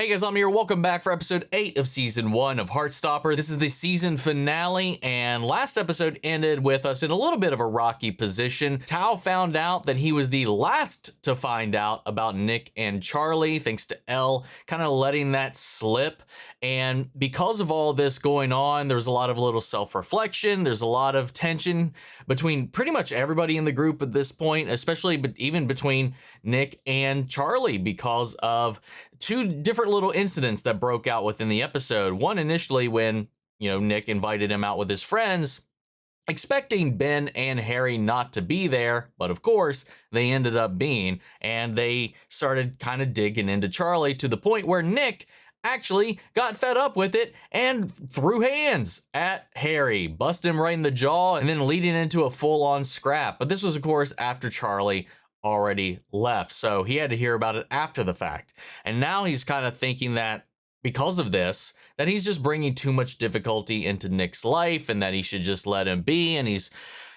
Hey guys, I'm here. Welcome back for episode 8 of season 1 of Heartstopper. This is the season finale, and last episode ended with us in a little bit of a rocky position. Tao found out that he was the last to find out about Nick and Charlie, thanks to Elle kind of letting that slip. And because of all this going on, there's a lot of little self-reflection. There's a lot of tension between pretty much everybody in the group at this point, especially even between Nick and Charlie, because of two different little incidents that broke out within the episode. One initially when, Nick invited him out with his friends, expecting Ben and Harry not to be there, but of course they ended up being, and they started kind of digging into Charlie to the point where Nick actually got fed up with it and threw hands at Harry, busted him right in the jaw, and then leading into a full-on scrap. But this was, of course, after Charlie already left, so he had to hear about it after the fact. And now he's kind of thinking that because of this, that he's just bringing too much difficulty into Nick's life and that he should just let him be. And he's,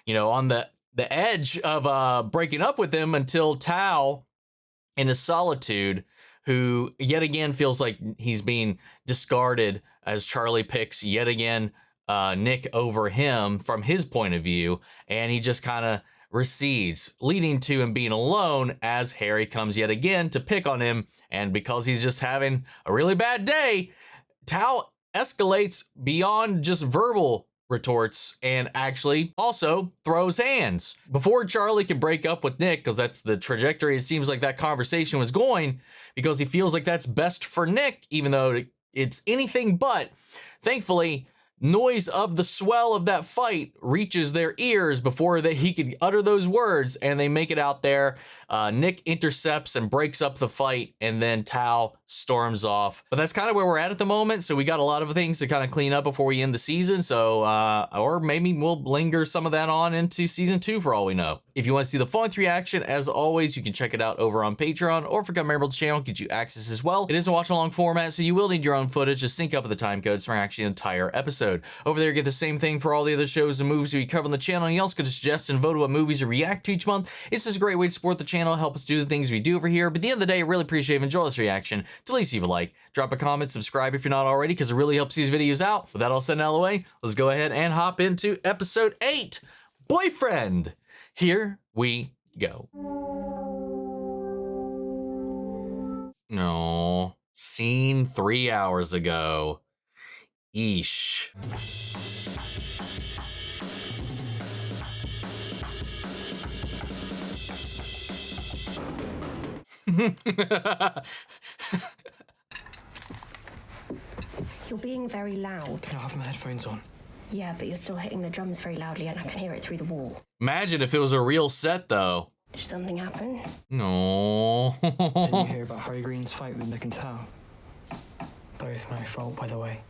on the edge of breaking up with him until Tao, in his solitude, who yet again feels like he's being discarded as Charlie picks yet again Nick over him from his point of view, and he just kind of recedes, leading to him being alone as Harry comes yet again to pick on him. And because he's just having a really bad day, Tao escalates beyond just verbal retorts and actually also throws hands. Before Charlie can break up with Nick, because that's the trajectory it seems like that conversation was going, because he feels like that's best for Nick, even though it's anything but. Thankfully, noise of the swell of that fight reaches their ears before he could utter those words, and they make it out there. Nick intercepts and breaks up the fight, and then Tao storms off. But that's kind of where we're at the moment, so we got a lot of things to kind of clean up before we end the season, so or maybe we'll linger some of that on into season 2 for all we know. If you want to see the full-length reaction, as always, you can check it out over on Patreon, or if you become a member of the channel, get you access as well. It is a watch-along format, so you will need your own footage to sync up with the time codes for actually the entire episode. Over there, you get the same thing for all the other shows and movies we cover on the channel, and you also get to suggest and vote what movies we react to each month. It's just a great way to support the channel, help us do the things we do over here. But at the end of the day, I really appreciate if you enjoy this reaction. To at least leave a like, drop a comment, subscribe if you're not already, because it really helps these videos out. With that all said and out of the way, let's go ahead and hop into episode 8, Boyfriend. Here we go. No, scene 3 hours ago. Eesh. You're being very loud. I have my headphones on. Yeah, but you're still hitting the drums very loudly and I can hear it through the wall. Imagine if it was a real set, though. Did something happen? No. Didn't you hear about Harry Green's fight with Nick and Tao? Both my fault, by the way.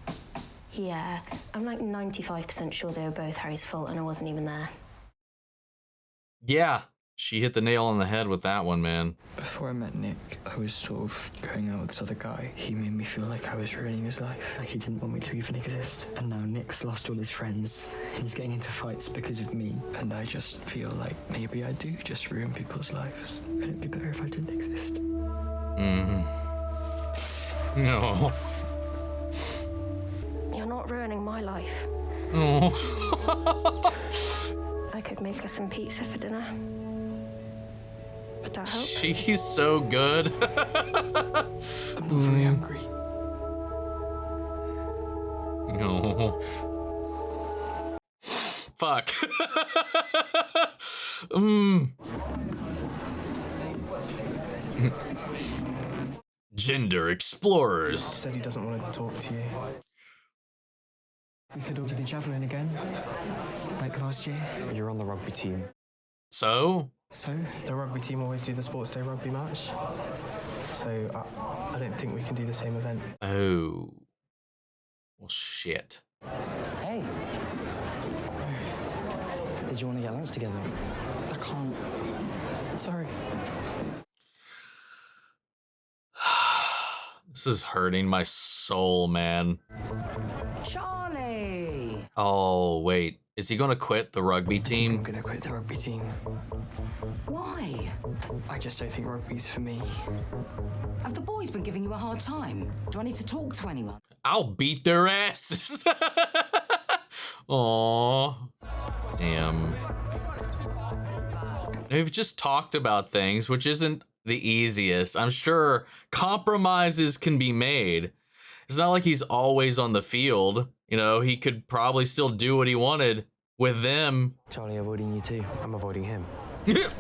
Yeah, I'm like 95% sure they were both Harry's fault and I wasn't even there. Yeah, she hit the nail on the head with that one, man. Before I met Nick, I was sort of going out with this other guy. He made me feel like I was ruining his life. Like he didn't want me to even exist. And now Nick's lost all his friends. He's getting into fights because of me. And I just feel like maybe I do just ruin people's lives. Could it be better if I didn't exist? No. You're not ruining my life. Oh. I could make us some pizza for dinner. Would that help? She's so good. I'm not very hungry. No. Fuck. Gender explorers. Said he doesn't want to talk to you. We could all do the javelin again, like last year. You're on the rugby team. So, the rugby team always do the sports day rugby match. So I don't think we can do the same event. oh. Well, shit. Hey. Did you want to get lunch together? I can't. Sorry. This is hurting my soul, man. Charlie! Oh, wait. Is he gonna quit the rugby I'm team? gonna quit the rugby team. Why? I just don't think rugby's for me. Have the boys been giving you a hard time? Do I need to talk to anyone? I'll beat their asses. Aww. Damn. They've just talked about things, which isn't the easiest. I'm sure compromises can be made. It's not like he's always on the field. You know, he could probably still do what he wanted with them. Charlie avoiding you too. I'm avoiding him.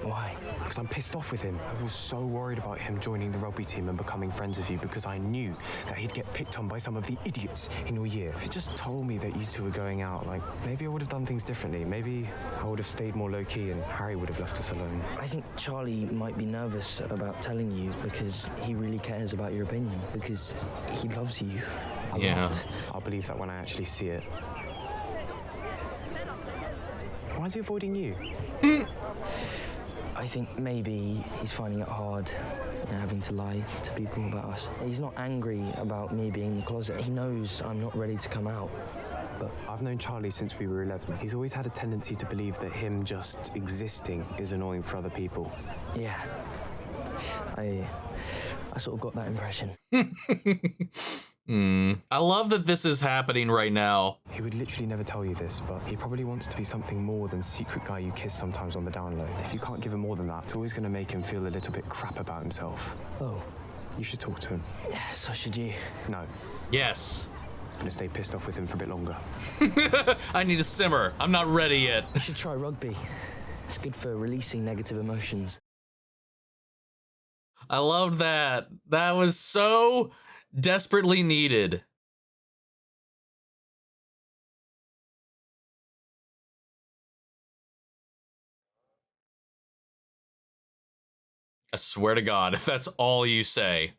Why? Because I'm pissed off with him. I was so worried about him joining the rugby team and becoming friends with you because I knew that he'd get picked on by some of the idiots in your year. If he just told me that you two were going out, like, maybe I would have done things differently. Maybe I would have stayed more low-key and Harry would have left us alone. I think Charlie might be nervous about telling you because he really cares about your opinion, because he loves you a lot. I'll believe that when I actually see it. Why is he avoiding you? I think maybe he's finding it hard having to lie to people about us. He's not angry about me being in the closet. He knows I'm not ready to come out. But I've known Charlie since we were 11. He's always had a tendency to believe that him just existing is annoying for other people. yeah, I sort of got that impression. I love that this is happening right now. He would literally never tell you this, but he probably wants to be something more than secret guy you kiss sometimes on the down low. If you can't give him more than that, it's always going to make him feel a little bit crap about himself. Oh, You should talk to him. yes, so should you. No, Yes. I'm going to stay pissed off with him for a bit longer. I need to simmer. I'm not ready yet. You should try rugby. It's good for releasing negative emotions. I love that. That was so desperately needed. I swear to God, if that's all you say.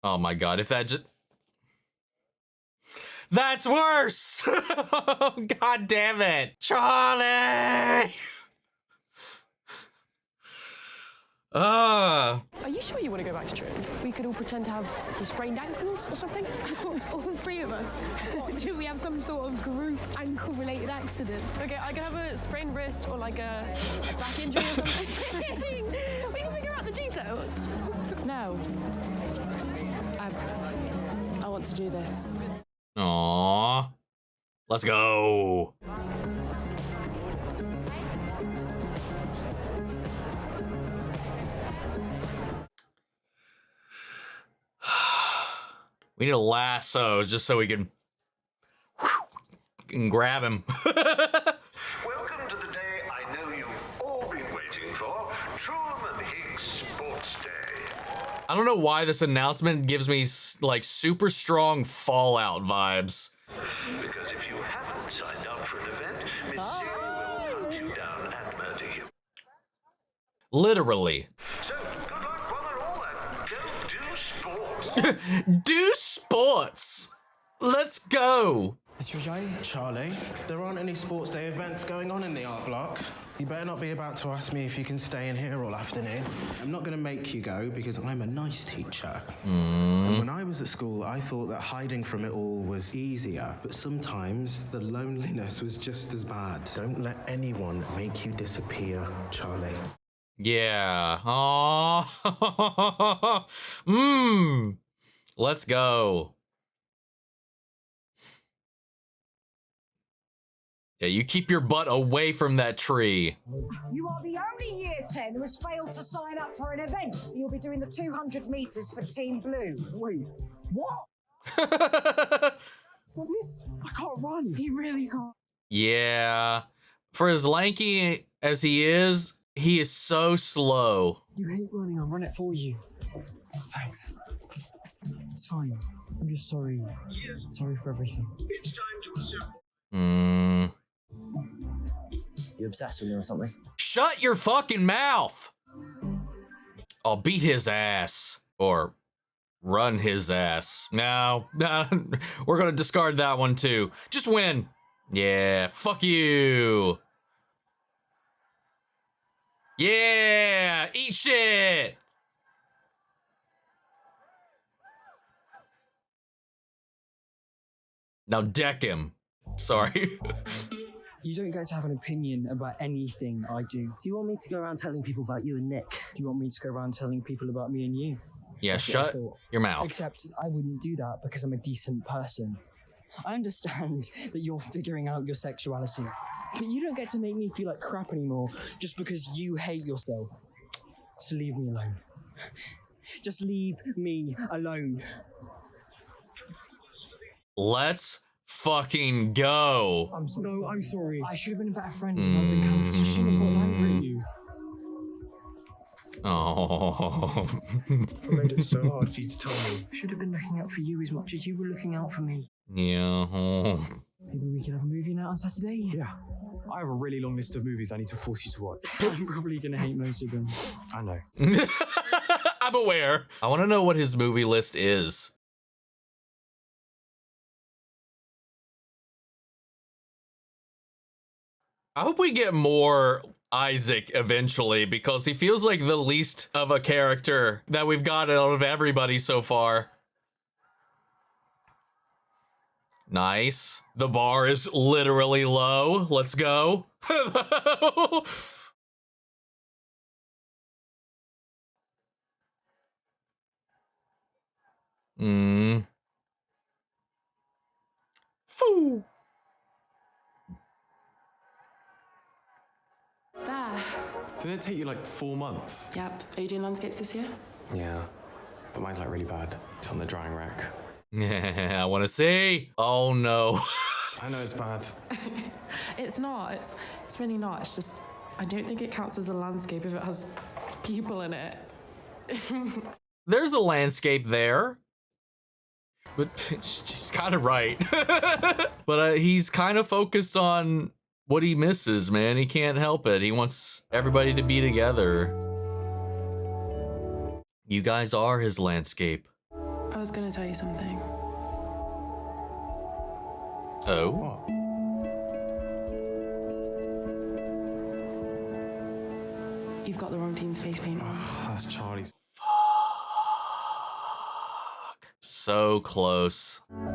Oh my God, if that just... That's worse! God damn it! Charlie! Are you sure you want to go back to training? We could all pretend to have sprained ankles or something. All three of us. Do we have some sort of group ankle-related accident? Okay, I could have a sprained wrist or like a back injury or something. We can figure out the details. No. I want to do this. Aww. Let's go. We need a lasso just so we can grab him. Welcome to the day I know you've all been waiting for, Truman Higgs Sports Day. I don't know why this announcement gives me like super strong Fallout vibes. Because if you haven't signed up for an event, Miss Zero will hunt you down and murder you. Literally. So, good luck one and all, and go do sports. Do sports. Let's go. Mr. Ajay? Charlie, there aren't any sports day events going on in the art block. You better not be about to ask me if you can stay in here all afternoon. I'm not going to make you go because I'm a nice teacher. And when I was at school, I thought that hiding from it all was easier. But sometimes the loneliness was just as bad. Don't let anyone make you disappear, Charlie. Yeah. Aww. Let's go. Yeah, you keep your butt away from that tree. You are the only Year 10 who has failed to sign up for an event. You'll be doing the 200 metres for Team Blue. Wait, what? This? I can't run. You really can't. Yeah. For as lanky as he is so slow. You hate running, I'll run it for you. Thanks. It's fine. I'm just sorry. Sorry for everything. It's time to assume. You obsessed with me or something? Shut your fucking mouth! I'll beat his ass. Or run his ass. No, we're gonna discard that one too. Just win. Yeah, fuck you. Yeah, eat shit. Now deck him. Sorry. You don't get to have an opinion about anything I do. Do you want me to go around telling people about you and Nick? Do you want me to go around telling people about me and you? Yeah, That's what I shut thought. your mouth. Except I wouldn't do that because I'm a decent person. I understand that you're figuring out your sexuality, but you don't get to make me feel like crap anymore just because you hate yourself. So leave me alone. Just leave me alone. Let's fucking go. I'm sorry. No, I'm sorry. I should have been a better friend if I'd been kind. I shouldn't have got angry at you. Oh. I made it so hard for you to tell me. I should have been looking out for you as much as you were looking out for me. Yeah. Maybe we could have a movie night on Saturday? Yeah. I have a really long list of movies I need to force you to watch. I'm probably gonna hate most of them. I know. I'm aware. I want to know what his movie list is. I hope we get more Isaac eventually, because he feels like the least of a character that we've got out of everybody so far. Nice. The bar is literally low. Let's go. Foo. There. Didn't it take you like 4 months? Yep. Are you doing landscapes this year? Yeah. But mine's like really bad. It's on the drying rack. Yeah, I want to see. Oh no. I know it's bad. It's not. It's really not. It's just, I don't think it counts as a landscape if it has people in it. There's a landscape there. But she's kind of right. But he's kind of focused on what he misses, man. He can't help it. He wants everybody to be together. You guys are his landscape. I was going to tell you something. Oh? What? You've got the wrong team's face paint on. That's Charlie's. Fuck. So close. Come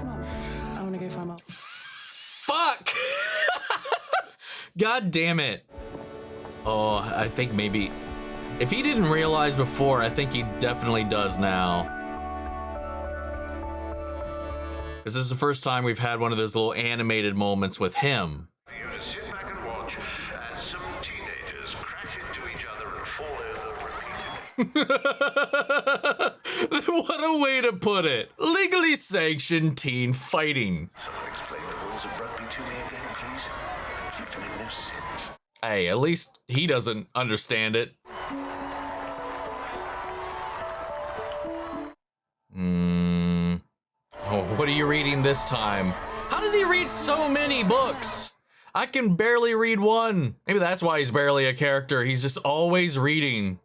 on. I want to go find out. Fuck! God damn it. Oh, I think maybe... If he didn't realize before, I think he definitely does now. Because this is the first time we've had one of those little animated moments with him. For you to sit back and watch as some teenagers crash into each other and fall over repeatedly. What a way to put it. Legally sanctioned teen fighting. Someone explain the rules of rugby to me again, please. Seem to make no sense. Hey, at least he doesn't understand it. Oh, what are you reading this time? How does he read so many books? I can barely read one. Maybe that's why he's barely a character. He's just always reading.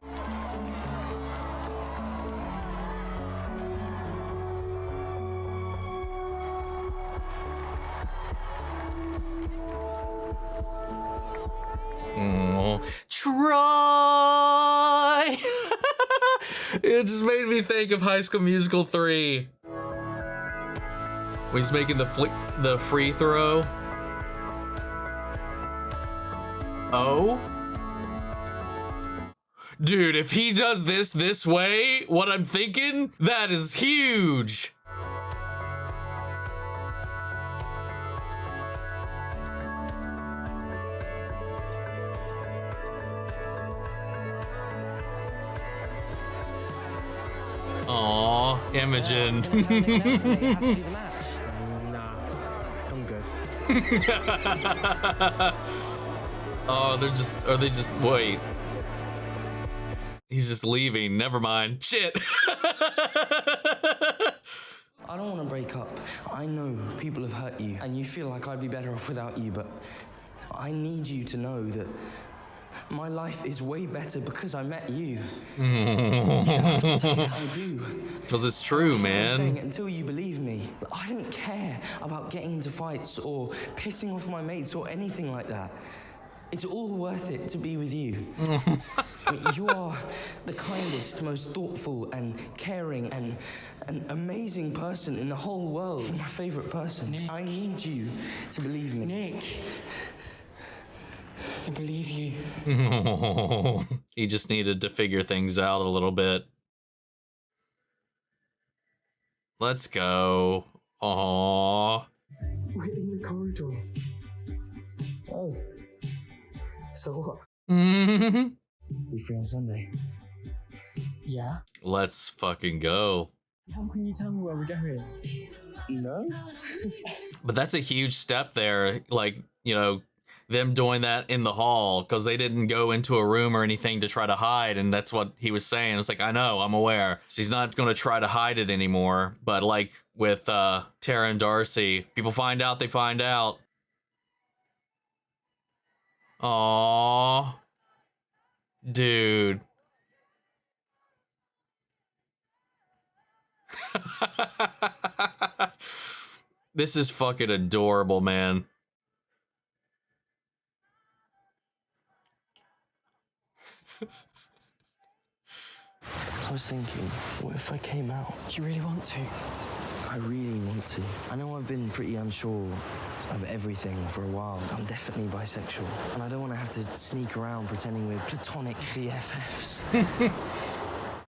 Try. It just made me think of High School Musical 3. When he's making the free throw. Oh? Dude, if he does this way, what I'm thinking, that is huge. Aw, Imogen. Nah, I'm good. Oh, are they just, wait. He's just leaving, never mind. Shit. I don't want to break up. I know people have hurt you, and you feel like I'd be better off without you, but I need you to know that my life is way better because I met you. You don't have to say it, I do. Because it's true, I'm man. saying it until you believe me. I don't care about getting into fights or pissing off my mates or anything like that. It's all worth it to be with you. You are the kindest, most thoughtful and caring and an amazing person in the whole world. You're my favorite person. Nick. I need you to believe me. Nick, I believe you. He just needed to figure things out a little bit. Let's go. Aww. We're in the corridor. Oh. So what? You free on Sunday? Yeah. Let's fucking go. How can you tell me where we're going? No. But that's a huge step there. Like, you know, them doing that in the hall because they didn't go into a room or anything to try to hide. And that's what he was saying. It's like, I know, I'm aware. So he's not going to try to hide it anymore. But like with Tara and Darcy, people find out, they find out. Aww. Dude. This is fucking adorable, man. I was thinking, what if I came out? Do you really want to? I really want to. I know I've been pretty unsure of everything for a while. I'm definitely bisexual. And I don't want to have to sneak around pretending we're platonic BFFs.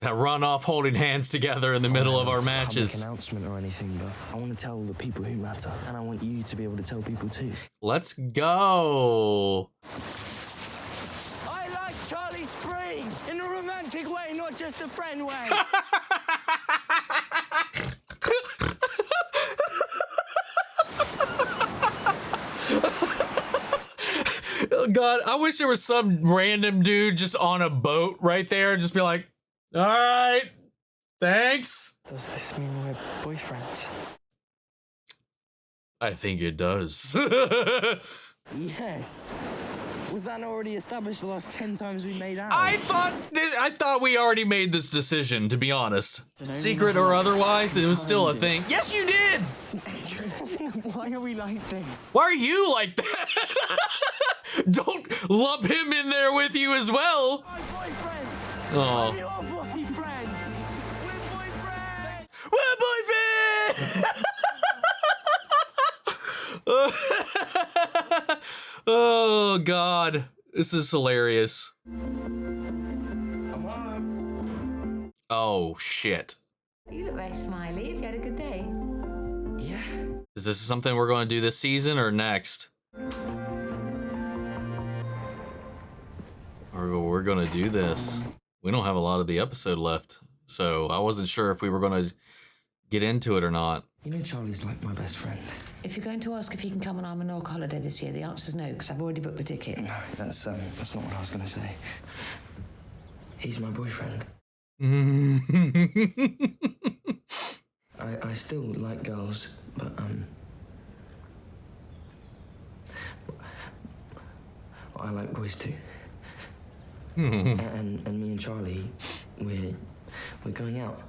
That run off holding hands together in the middle of our matches. Public announcement or anything, but I want to tell the people who matter. And I want you to be able to tell people too. Let's go. I like Charlie Spring in a romantic way, not just a friend way. Oh God, I wish there was some random dude just on a boat right there and just be like, all right, thanks. Does this mean we're boyfriends? I think it does. Yes. Was that not already established the last 10 times we made out? I thought we already made this decision, to be honest. Secret or otherwise, it was still a thing. Yes, you did! Why are we like this? Why are you like that? Don't lump him in there with you as well. My boyfriend! Oh. I'm your boyfriend! We're boyfriend! Oh God, this is hilarious. Oh shit. You look very smiley. Have you had a good day? Yeah. Is this something we're going to do this season or next? Or we're going to do this. We don't have a lot of the episode left, so I wasn't sure if we were going to get into it or not. You know Charlie's like my best friend. If you're going to ask if he can come on our Menorca holiday this year, the answer's no, because I've already booked the ticket. No, that's not what I was going to say. He's my boyfriend. I still like girls, but I like boys too. and me and Charlie, we're going out.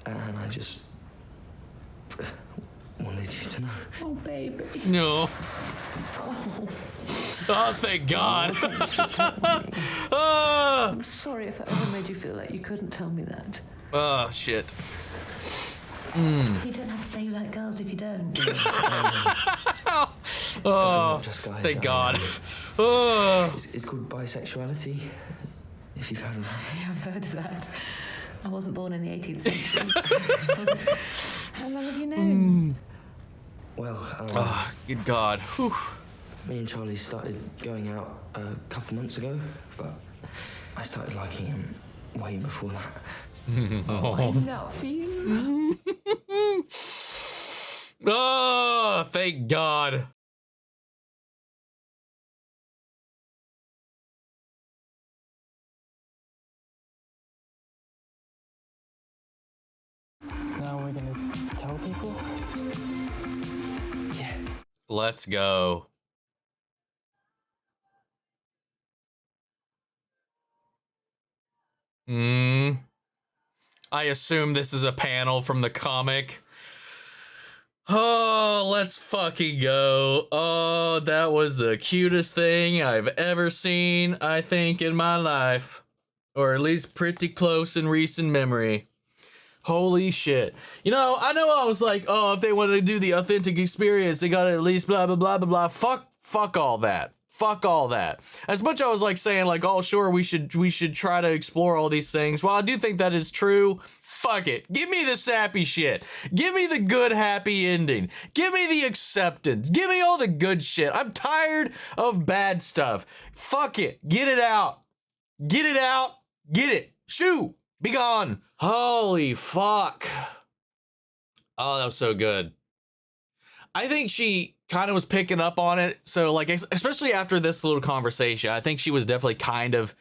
And I just wanted you to know. Oh, baby. No. Oh, thank God. I'm sorry if I ever made you feel like you couldn't tell me that. Oh, shit. You don't have to say you like girls if you don't. Oh, just guys, thank God. Oh. It's called bisexuality, if you've heard of that. Yeah, I've heard of that. I wasn't born in the 18th century. How long have you known? Well, Oh, good God. Whew. me and Charlie started going out a couple months ago, but I started liking him way before that. I love you. Oh, thank God. Now we're gonna tell people? Yeah. Let's go. I assume this is a panel from the comic. Oh, let's fucking go. Oh, that was the cutest thing I've ever seen, I think, in my life. Or at least pretty close in recent memory. Holy shit. You know I was like, oh, if they wanted to do the authentic experience, they gotta at least blah, blah, blah, blah, blah. Fuck all that. Fuck all that. As much I was like saying like, oh, sure, we should try to explore all these things. Well, I do think that is true. Fuck it. Give me the sappy shit. Give me the good, happy ending. Give me the acceptance. Give me all the good shit. I'm tired of bad stuff. Fuck it. Get it out. Get it out. Get it. Shoo. Be gone. Holy fuck. Oh, that was so good. I think she kind of was picking up on it. So like, especially after this little conversation, I think she was definitely kind of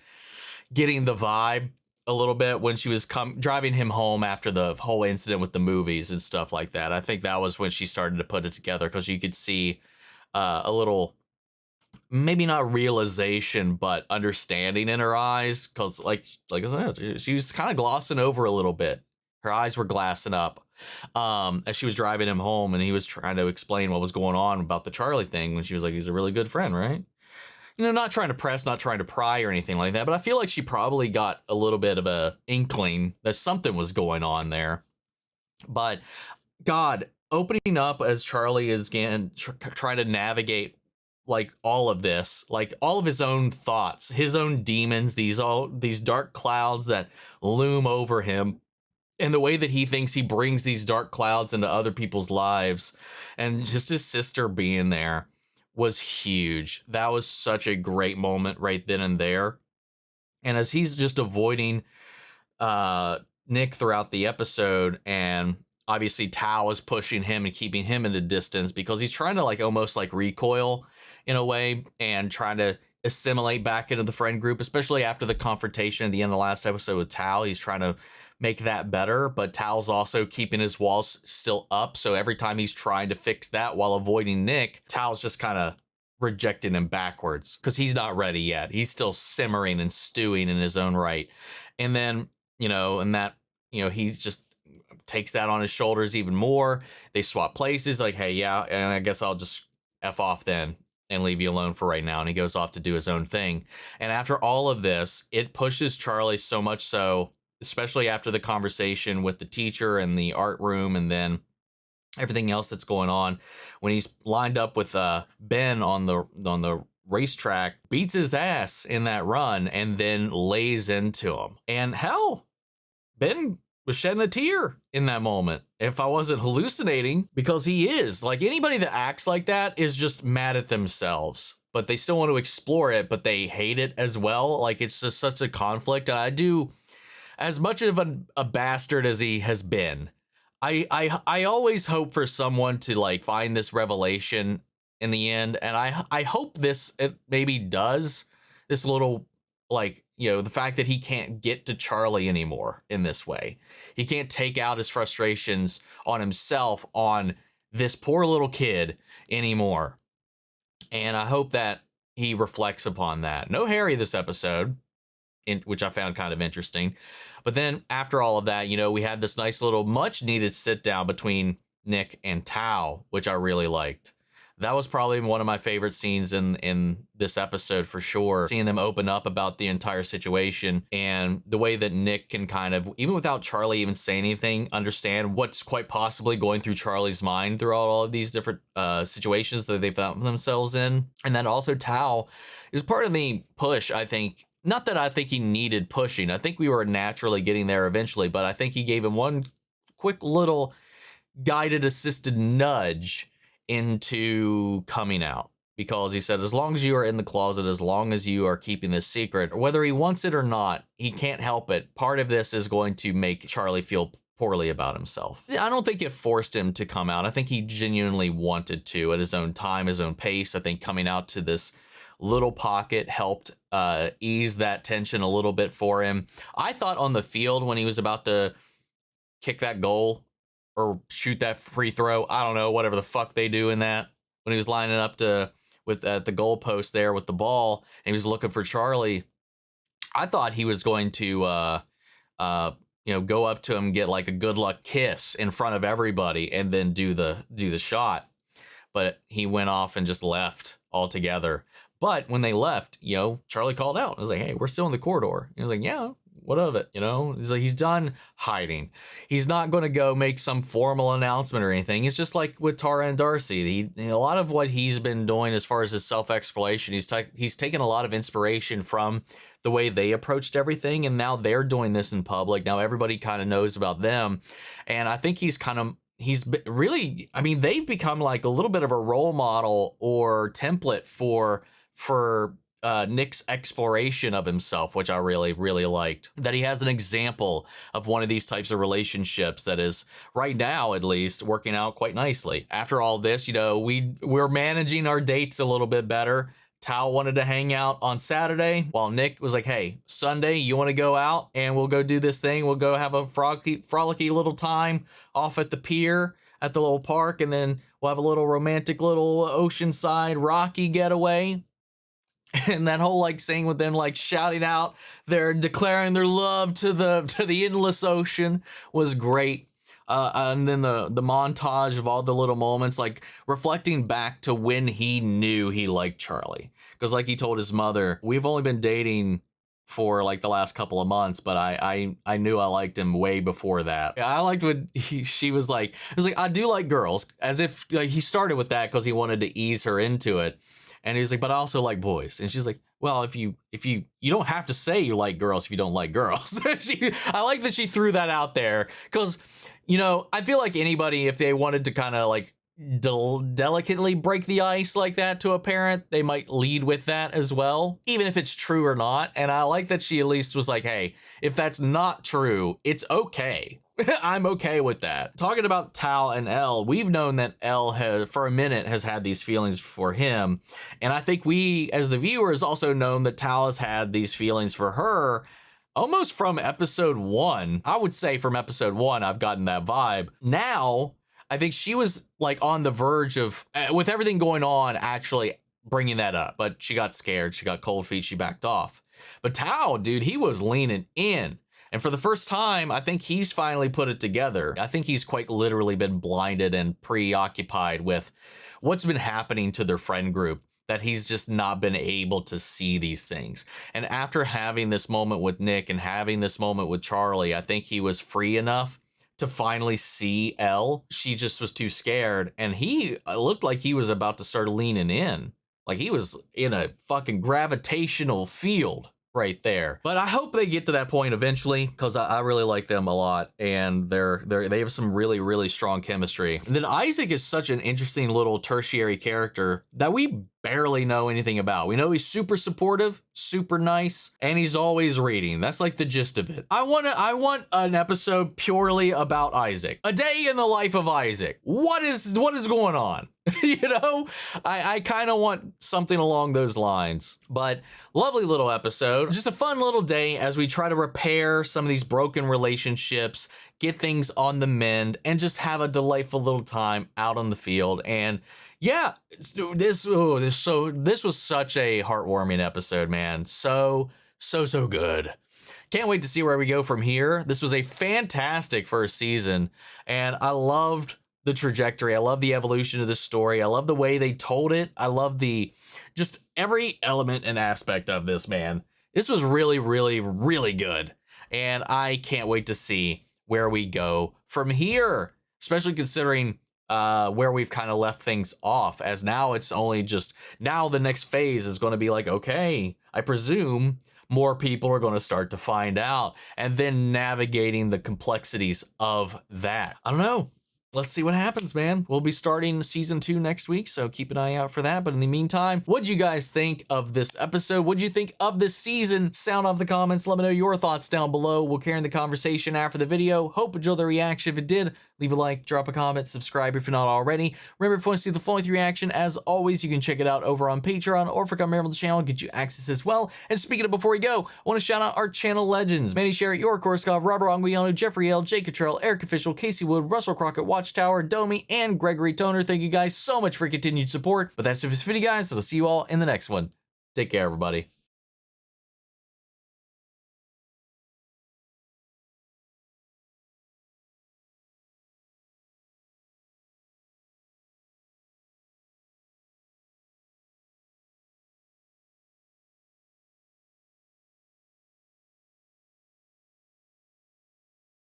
getting the vibe a little bit when she was driving him home after the whole incident with the movies and stuff like that. I think that was when she started to put it together, because you could see a little, maybe not realization, but understanding in her eyes. Because like I said, she was kind of glossing over a little bit. Her eyes were glassing up as she was driving him home, and he was trying to explain what was going on about the Charlie thing, when she was like, he's a really good friend, right? You know, not trying to press, not trying to pry or anything like that, but I feel like she probably got a little bit of a inkling that something was going on there. But God, opening up as Charlie is again trying to navigate like all of this, like all of his own thoughts, his own demons, these dark clouds that loom over him, and the way that he thinks he brings these dark clouds into other people's lives, and just his sister being there was huge. That was such a great moment right then and there. And as he's just avoiding Nick throughout the episode, and obviously Tao is pushing him and keeping him in the distance because he's trying to like almost like recoil in a way and trying to assimilate back into the friend group, especially after the confrontation at the end of the last episode with Tao. He's trying to make that better, but Tao's also keeping his walls still up. So every time he's trying to fix that while avoiding Nick, Tao's just kind of rejecting him backwards because he's not ready yet. He's still simmering and stewing in his own right. And then, he just takes that on his shoulders even more. They swap places, like, hey, yeah, and I guess I'll just F off then and leave you alone for right now. And he goes off to do his own thing. And after all of this, it pushes Charlie so much so, especially after the conversation with the teacher and the art room, and then everything else that's going on, when he's lined up with Ben on the racetrack, beats his ass in that run, and then lays into him. And hell, Ben was shedding a tear in that moment, if I wasn't hallucinating, because he is. Like, anybody that acts like that is just mad at themselves, but they still want to explore it, but they hate it as well. Like, it's just such a conflict. And I do, as much of a bastard as he has been, I always hope for someone to like find this revelation in the end. And I hope it maybe does, this little, like, the fact that he can't get to Charlie anymore in this way. He can't take out his frustrations on himself, on this poor little kid anymore. And I hope that he reflects upon that. No Harry this episode, which I found kind of interesting. But then after all of that, we had this nice little much needed sit down between Nick and Tao, which I really liked. That was probably one of my favorite scenes in this episode for sure. Seeing them open up about the entire situation, and the way that Nick can kind of, even without Charlie even saying anything, understand what's quite possibly going through Charlie's mind throughout all of these different situations that they found themselves in. And then also Tao is part of the push, I think. Not that I think he needed pushing. I think we were naturally getting there eventually, but I think he gave him one quick little guided, assisted nudge into coming out, because he said, as long as you are in the closet, as long as you are keeping this secret, whether he wants it or not, he can't help it. Part of this is going to make Charlie feel poorly about himself. I don't think it forced him to come out. I think he genuinely wanted to at his own time, his own pace. I think coming out to this little pocket helped ease that tension a little bit for him. I thought on the field when he was about to kick that goal or shoot that free throw, I don't know, whatever the fuck they do in that, when he was lining up with the goalpost there with the ball, and he was looking for Charlie, I thought he was going to you know, go up to him and get like a good luck kiss in front of everybody and then do the shot. But he went off and just left altogether. But when they left, you know, Charlie called out. I was like, hey, we're still in the corridor. He was like, yeah, what of it? You know, he's like, he's done hiding. He's not going to go make some formal announcement or anything. It's just like with Tara and Darcy. A lot of what he's been doing as far as his self-exploration, he's taken a lot of inspiration from the way they approached everything. And now they're doing this in public. Now everybody kind of knows about them. And I think he's really, I mean, they've become like a little bit of a role model or template for Nick's exploration of himself, which I really, really liked. That he has an example of one of these types of relationships that is, right now at least, working out quite nicely. After all this, you know, we're managing our dates a little bit better. Tao wanted to hang out on Saturday, while Nick was like, hey, Sunday, you want to go out and we'll go do this thing. We'll go have a frolicky little time off at the pier at the little park, and then we'll have a little romantic little oceanside rocky getaway. And that whole like scene with them like shouting out, they're declaring their love to the endless ocean was great. And then the montage of all the little moments, like reflecting back to when he knew he liked Charlie. Because like he told his mother, we've only been dating for like the last couple of months, but I knew I liked him way before that. I liked when she was like, it was like, I do like girls, as if like he started with that because he wanted to ease her into it. And he was like, but I also like boys. And she's like, well, if you don't have to say you like girls if you don't like girls. I like that she threw that out there because, you know, I feel like anybody, if they wanted to kind of like delicately break the ice like that to a parent, they might lead with that as well, even if it's true or not. And I like that she at least was like, hey, if that's not true, it's okay. I'm okay with that. Talking about Tao and Elle, we've known that Elle has, for a minute, has had these feelings for him. And I think we, as the viewers, also known that Tao has had these feelings for her almost from episode 1. I would say from episode 1, I've gotten that vibe. Now, I think she was like on the verge of, with everything going on, actually bringing that up. But she got scared. She got cold feet. She backed off. But Tao, dude, he was leaning in. And for the first time, I think he's finally put it together. I think he's quite literally been blinded and preoccupied with what's been happening to their friend group, that he's just not been able to see these things. And after having this moment with Nick and having this moment with Charlie, I think he was free enough to finally see Elle. She just was too scared. And he looked like he was about to start leaning in. Like he was in a fucking gravitational field right there. But I hope they get to that point eventually, because I really like them a lot, and they have some really, really strong chemistry. And then Isaac is such an interesting little tertiary character that we barely know anything about. We know he's super supportive, super nice, and he's always reading. That's like the gist of it. I want an episode purely about Isaac. A day in the life of Isaac. What is going on? You know, I kind of want something along those lines. But lovely little episode. Just a fun little day as we try to repair some of these broken relationships, get things on the mend, and just have a delightful little time out on the field. And yeah, this was such a heartwarming episode, man. So good. Can't wait to see where we go from here. This was a fantastic first season, and I loved the trajectory. I love the evolution of this story. I love the way they told it. I love just every element and aspect of this, man. This was really, really, really good. And I can't wait to see where we go from here, especially considering where we've kind of left things off, as now it's only just, now the next phase is going to be like, okay, I presume more people are going to start to find out, and then navigating the complexities of that. I don't know. Let's see what happens, man. We'll be starting season 2 next week, so keep an eye out for that. But in the meantime, what'd you guys think of this episode? What'd you think of this season? Sound off the comments. Let me know your thoughts down below. We'll carry on the conversation after the video. Hope you enjoyed the reaction. If it did, leave a like, drop a comment, subscribe if you're not already. Remember, if you want to see the full length reaction, as always, you can check it out over on Patreon, or if you come here on the channel, get you access as well. And speaking of, before we go, I want to shout out our channel legends: Manny Sherritt, Your Korskov, Robert Anguiano, Jeffrey L, Jake Cottrell, Eric Official, Casey Wood, Russell Crockett, Watchtower, Domi, and Gregory Toner. Thank you guys so much for continued support. But that's it for this video, guys. So I'll see you all in the next one. Take care, everybody.